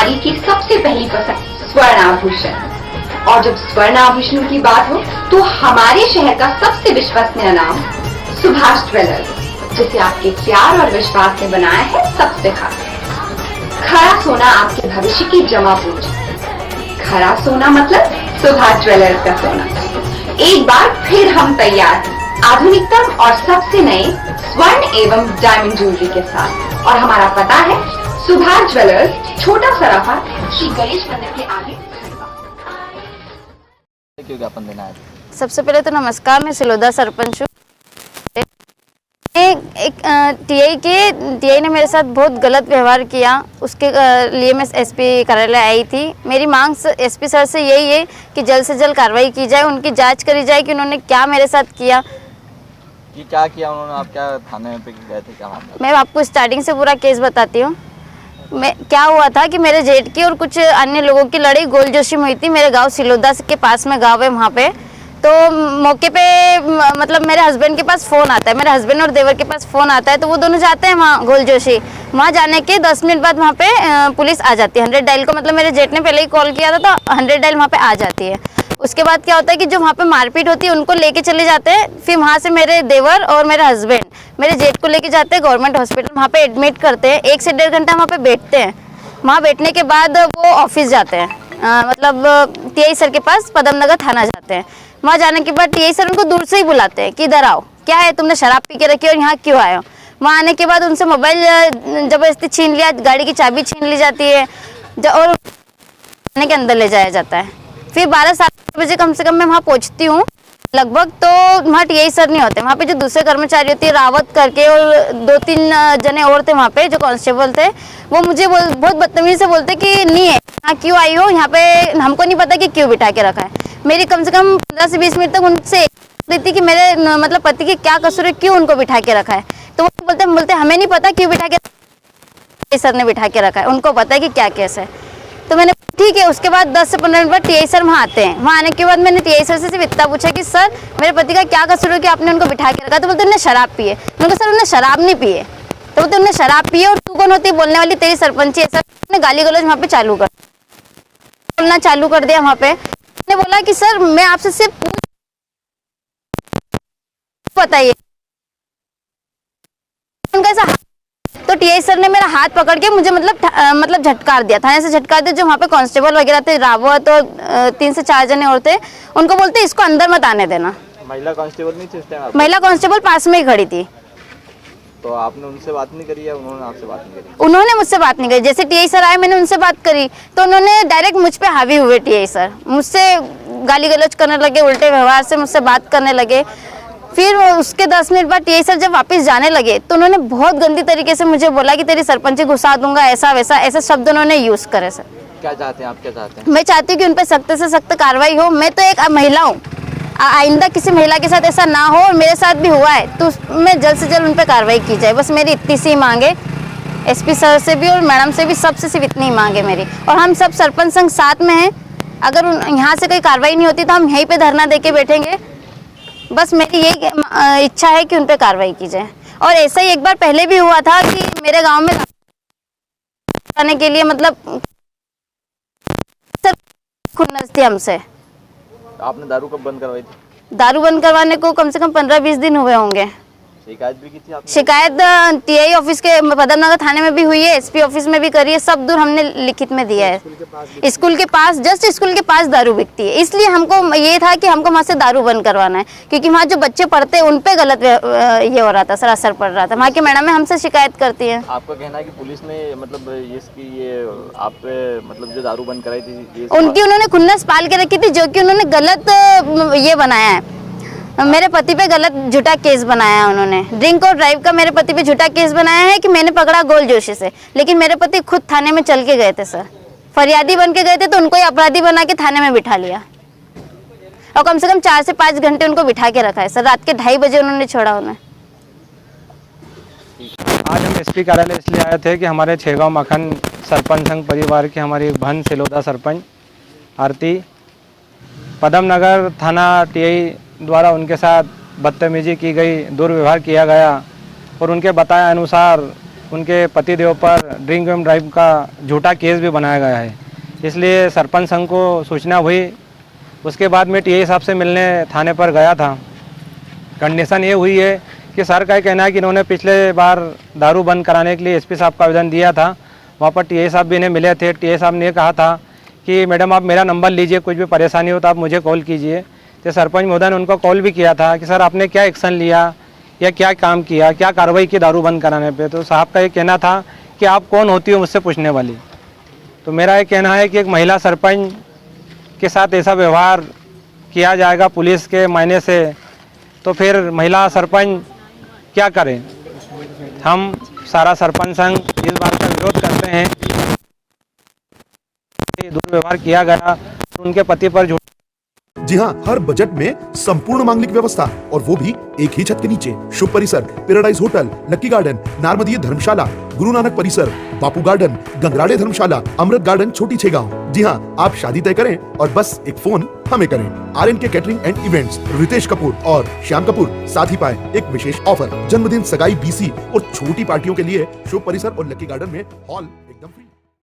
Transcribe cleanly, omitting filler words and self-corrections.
नारी की सबसे पहली पसंद स्वर्ण आभूषण। और जब स्वर्ण आभूषणों की बात हो तो हमारे शहर का सबसे विश्वसनीय नाम सुभाष ज्वेलर्स, जिसे आपके प्यार और विश्वास ने बनाया है सबसे खास। खरा सोना आपके भविष्य की जमा पूंजी। खरा सोना मतलब सुभाष ज्वेलर्स का सोना। एक बार फिर हम तैयार हैं आधुनिकतम और सबसे नए स्वर्ण एवं डायमंड ज्वेलरी के साथ। और हमारा पता है सुभाष ज्वेलर्स, छोटा सराफा, श्री गणेश मंदिर के आगे। क्यों ज्ञापन देना है? सबसे पहले तो नमस्कार, मैं सिलोदा सरपंच हूँ। एक टीआई ने मेरे साथ बहुत गलत व्यवहार किया, उसके लिए मैं एसपी कार्यालय आई थी। मेरी मांग एसपी सर से यही है कि जल्द से जल्द कार्रवाई की जाए, उनकी जांच करी जाए कि उन्होंने क्या मेरे साथ किया। कि क्या किया उन्होंने? आप क्या थाने पे गए थे, क्या मामला? मैं आपको स्टार्टिंग से पूरा केस बताती हूँ। क्या हुआ था कि मेरे जेठ की और कुछ अन्य लोगों की लड़ाई गोल जोशी में हुई थी। मेरे गाँव सिलोदा के पास में गाँव है, वहाँ पे तो मौके पे मतलब मेरे हस्बैंड के पास फ़ोन आता है, मेरे हस्बैंड और देवर के पास फ़ोन आता है, तो वो दोनों जाते हैं वहाँ गोल जोशी। वहाँ जाने के 10 मिनट बाद वहाँ पे पुलिस आ जाती है। 100 डायल को मतलब मेरे जेठ ने पहले ही कॉल किया था, तो 100 डायल वहाँ पे आ जाती है। उसके बाद क्या होता है कि जो वहाँ पे मारपीट होती है उनको लेके चले जाते हैं। फिर वहाँ से मेरे देवर और मेरे हस्बैंड मेरे जेठ को लेके जाते हैं गवर्नमेंट हॉस्पिटल, वहाँ पे एडमिट करते हैं। 1 से 1.5 घंटा वहाँ पे बैठते हैं। वहाँ बैठने के बाद वो ऑफिस जाते हैं, मतलब टीआई सर के पास पदम नगर थाना जाते हैं। वहाँ जाने के बाद टीआई सर उनको दूर से ही बुलाते हैं कि इधर आओ, क्या है तुमने शराब पी के रखी और यहाँ क्यों आए हो। वहाँ आने के बाद उनसे मोबाइल जबरदस्ती छीन लिया, गाड़ी की चाबी छीन ली जाती है और थाने के अंदर ले जाया जाता है। फिर 12-7 बजे कम से कम मैं वहाँ पहुँचती हूँ लगभग, तो वहाँ टीआई सर नहीं होते। वहाँ पे जो दूसरे कर्मचारी होती है रावत करके और 2-3 जने और थे वहाँ पे जो कांस्टेबल थे, वो मुझे बहुत बदतमीजी से बोलते कि नहीं है, यहाँ क्यों आई हो, यहाँ पे हमको नहीं पता कि क्यों बिठा के रखा है। मेरी कम से कम 15 से 20 मिनट तक उनसे देती कि मेरे मतलब पति की क्या कसूर है, क्यों उनको बिठा के रखा है। तो वो बोलते हमें नहीं पता क्यों बिठा के, सर ने बिठा के रखा है, उनको पता है कि क्या केस है। तो मैंने ठीक है। उसके बाद 10 से 15 मिनट बाद टीआई सर वहाँ आते हैं। वहाँ आने के बाद मैंने टीआई सर से सिर्फ इतना पूछा कि सर मेरे पति का क्या कसूर है कि आपने उनको बिठा के रखा। तो बोलते उन्होंने शराब पी है। मैंने कहा सर उन्होंने शराब नहीं पी है। तो बोलते उन्होंने शराब पी है और तू कौन होती है बोलने वाली, तेरी सरपंची है। सर ने गाली गलौज वहाँ पे बोलना चालू कर दिया वहाँ पे। मैंने बोला कि सर मैं आपसे सिर्फ बताइए उनका ऐसा। तो टीआई सर ने मेरा हाथ पकड़ के मुझे मतलब झटकार दिया, थाने से झटकार दिया। जो वहाँ पे कांस्टेबल वगैरह थे, रावत और 3 से 4 जने और थे, उनको बोलते इसको अंदर मत आने देना। महिला कांस्टेबल नहीं थी? महिला कांस्टेबल पास में ही खड़ी थी। तो आपने उनसे बात नहीं करी या उन्होंने आपसे बात नहीं करी? उन्होंने मुझसे बात नहीं करी। जैसे टीआई सर आए मैंने उनसे बात करी तो उन्होंने डायरेक्ट मुझ पे हावी हुए। टीआई सर मुझसे गाली गलौज करने लगे, उल्टे व्यवहार से मुझसे बात करने लगे। फिर उसके 10 मिनट बाद टीआई सर जब वापस जाने लगे तो उन्होंने बहुत गंदी तरीके से मुझे बोला कि तेरी सरपंची घुसा दूंगा, ऐसा वैसा, ऐसे शब्द उन्होंने यूज करे। सर क्या चाहते हैं आप, क्या चाहते हैं? मैं चाहती हूँ कि उन पर सख्त से सख्त कार्रवाई हो। मैं तो एक महिला हूँ, आइंदा किसी महिला के साथ ऐसा ना हो, और मेरे साथ भी हुआ है तो मैं जल्द से जल्द उन पर कार्रवाई की जाए। बस मेरी इतनी सी मांग है, एसपी सर से भी और मैडम से भी, सबसे सिर्फ इतनी मांग है मेरी। और हम सब सरपंच संघ साथ में हैं। अगर यहाँ से कोई कार्रवाई नहीं होती तो हम यहीं पे धरना दे के बैठेंगे। बस मेरी यही इच्छा है कि उन पर कार्रवाई की जाए। और ऐसा ही एक बार पहले भी हुआ था कि मेरे गाँव में आने के लिए मतलब खुन्नस थी हमसे। आपने दारू कब बंद करवाई थी? दारू बंद करवाने को कम से कम 15-20 दिन हुए होंगे। शिकायत भी की थी आपने? शिकायत टीआई ऑफिस के पदम नगर थाने में भी हुई है, एसपी ऑफिस में भी करी है, सब दूर हमने लिखित में दिया है। स्कूल के पास, जस्ट स्कूल के पास दारू बिकती है, इसलिए हमको ये था कि हमको वहाँ से दारू बंद करवाना है, क्योंकि वहाँ जो बच्चे पढ़ते हैं उन पे गलत ये हो रहा था, सर असर पड़ रहा था। वहाँ की मैडम हमसे शिकायत करती है। आपका कहना है कि पुलिस ने मतलब ये आप पे मतलब जो दारू बंद कराई थी उनकी उन्होंने खुन्नस पाल के रखी थी, जो कि उन्होंने गलत ये बनाया है, मेरे पति पे गलत झूठा केस बनाया है उन्होंने। ड्रिंक और ड्राइव का मेरे पति पे झूठा केस बनाया है कि मैंने पकड़ा गोल जोशी से, लेकिन मेरे पति खुद थाने में चल के गए थे। सर फरियादी बन के गए थे तो उनको ही अपराधी बना के थाने में बिठा लिया और कम से कम 4 से 5 घंटे उनको बिठा के रखा है। सर रात के 2:30 बजे उन्होंने छोड़ा उन्हें। आज हम एसपी कार्यालय इसलिए आए थे कि हमारे छेगांव मखन सरपंच संघ परिवार की हमारी बहन सिलोदा सरपंच आरती पदम नगर थाना टीआई द्वारा उनके साथ बदतमीजी की गई, दुर्व्यवहार किया गया और उनके बताए अनुसार उनके पतिदेव पर ड्रिंक एंड ड्राइव का झूठा केस भी बनाया गया है। इसलिए सरपंच संघ को सूचना हुई। उसके बाद मैं टीआई साहब से मिलने थाने पर गया था। कंडीशन ये हुई है कि सर का ये कहना है कि इन्होंने पिछले बार दारू बंद कराने के लिए एसपी साहब का आवेदन दिया था। वहाँ पर टीआई साहब भी इन्हें मिले थे। टीआई साहब ने कहा था कि मैडम आप मेरा नंबर लीजिए, कुछ भी परेशानी हो तो आप मुझे कॉल कीजिए। तो सरपंच महोदय ने उनको कॉल भी किया था कि सर आपने क्या एक्शन लिया या क्या काम किया, क्या कार्रवाई की दारू बंद कराने पे। तो साहब का ये कहना था कि आप कौन होती हो मुझसे पूछने वाली। तो मेरा ये कहना है कि एक महिला सरपंच के साथ ऐसा व्यवहार किया जाएगा पुलिस के मायने से, तो फिर महिला सरपंच क्या करें। हम सारा सरपंच संघ इस बात का विरोध करते हैं कि दुर्व्यवहार किया गया तो उनके पति पर जी हाँ, हर बजट में संपूर्ण मांगलिक व्यवस्था और वो भी एक ही छत के नीचे। शुभ परिसर, पैराडाइज होटल, लक्की गार्डन, नारमदीय धर्मशाला, गुरु नानक परिसर, बापू गार्डन, गंगराड़े धर्मशाला, अमृत गार्डन, छोटी छेगांव। जी हाँ, आप शादी तय करें और बस एक फोन हमें करें। RNK catering and events, Ritesh Kapoor और श्याम कपूर साथ ही पाए एक विशेष ऑफर। जन्मदिन, सगाई, BC और छोटी पार्टियों के लिए शुभ परिसर और लक्की गार्डन में हॉल एकदम फ्री।